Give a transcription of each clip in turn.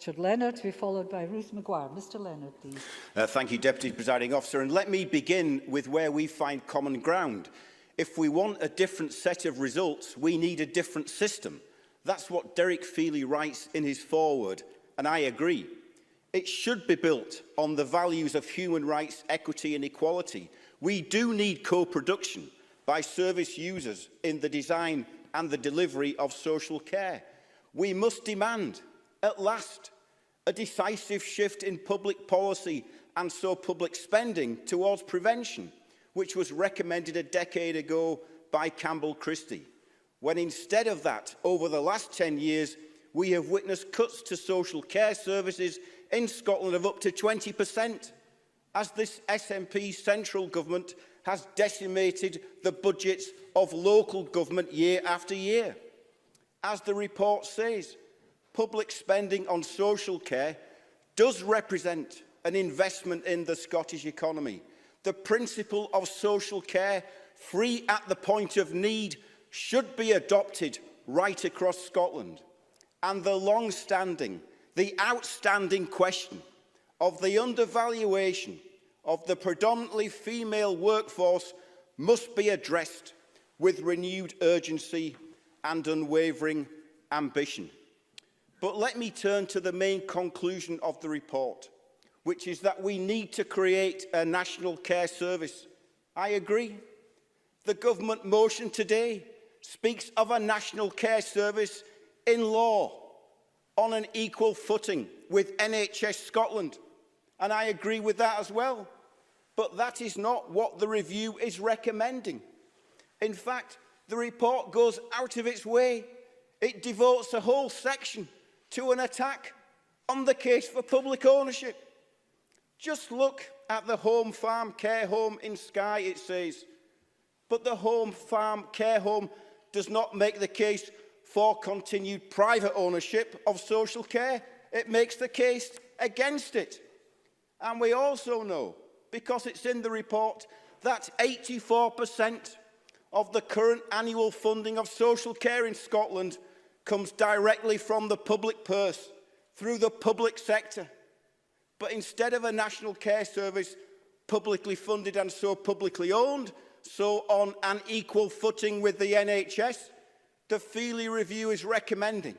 Richard Leonard, to be followed by Ruth Maguire. Mr Leonard, please. Thank you, Deputy Presiding Officer. And let me begin with where we find common ground. If we want a different set of results, we need a different system. That's what Derek Feeley writes in his foreword, and I agree. It should be built on the values of human rights, equity and equality. We do need co-production by service users in the design and the delivery of social care. We must demand, at last, a decisive shift in public policy and so public spending towards prevention, which was recommended a decade ago by Campbell Christie, when instead of that, over the last 10 years, we have witnessed cuts to social care services in Scotland of up to 20%, as this SNP central government has decimated the budgets of local government year after year. As the report says, public spending on social care does represent an investment in the Scottish economy. The principle of social care, free at the point of need, should be adopted right across Scotland. And the long-standing, the outstanding question of the undervaluation of the predominantly female workforce must be addressed with renewed urgency and unwavering ambition. But let me turn to the main conclusion of the report, which is that we need to create a national care service. I agree. The government motion today speaks of a national care service in law, on an equal footing with NHS Scotland, and I agree with that as well. But that is not what the review is recommending. In fact, the report goes out of its way. It devotes a whole section to an attack on the case for public ownership. Just look at the home farm care home in Skye, it says. But the home farm care home does not make the case for continued private ownership of social care. It makes the case against it. And we also know, because it's in the report, that 84% of the current annual funding of social care in Scotland comes directly from the public purse, through the public sector. But instead of a national care service publicly funded and so publicly owned, so on an equal footing with the NHS, the Feeley Review is recommending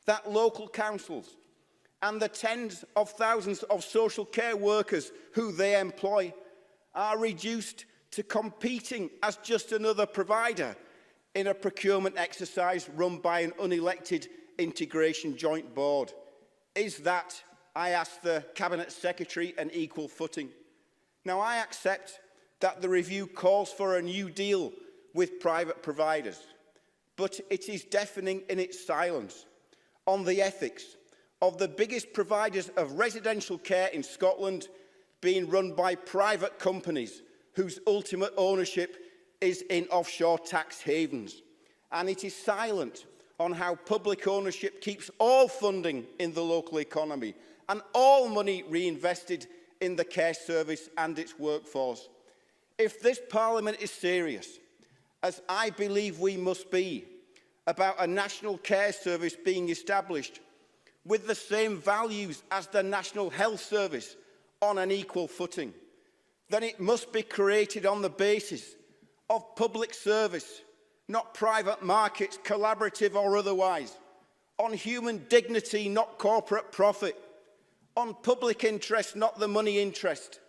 that local councils and the tens of thousands of social care workers who they employ are reduced to competing as just another provider in a procurement exercise run by an unelected integration joint board. Is that, I ask the Cabinet Secretary, an equal footing? Now, I accept that the review calls for a new deal with private providers, but it is deafening in its silence on the ethics of the biggest providers of residential care in Scotland being run by private companies whose ultimate ownership is in offshore tax havens. And it is silent on how public ownership keeps all funding in the local economy and all money reinvested in the care service and its workforce. If this Parliament is serious, as I believe we must be, about a national care service being established with the same values as the National Health Service on an equal footing, then it must be created on the basis of public service, not private markets, collaborative or otherwise, on human dignity, not corporate profit, on public interest, not the money interest.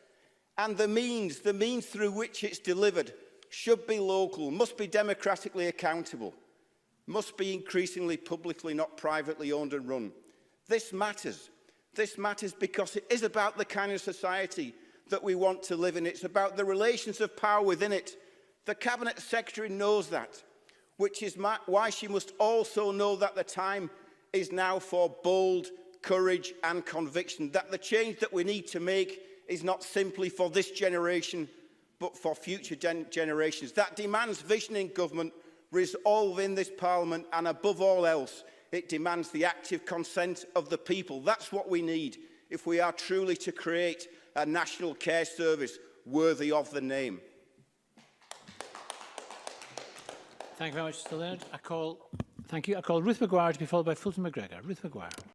And the means through which it's delivered should be local, must be democratically accountable, must be increasingly publicly, not privately owned and run. This matters. This matters because it is about the kind of society that we want to live in. It's about the relations of power within it. The Cabinet Secretary knows that, which is why she must also know that the time is now for bold courage and conviction, that the change that we need to make is not simply for this generation, but for future generations. That demands vision in government, resolve in this Parliament, and above all else, it demands the active consent of the people. That's what we need if we are truly to create a national care service worthy of the name. Thank you very much, Mr. Leonard. I call Ruth Maguire to be followed by Fulton McGregor. Ruth Maguire.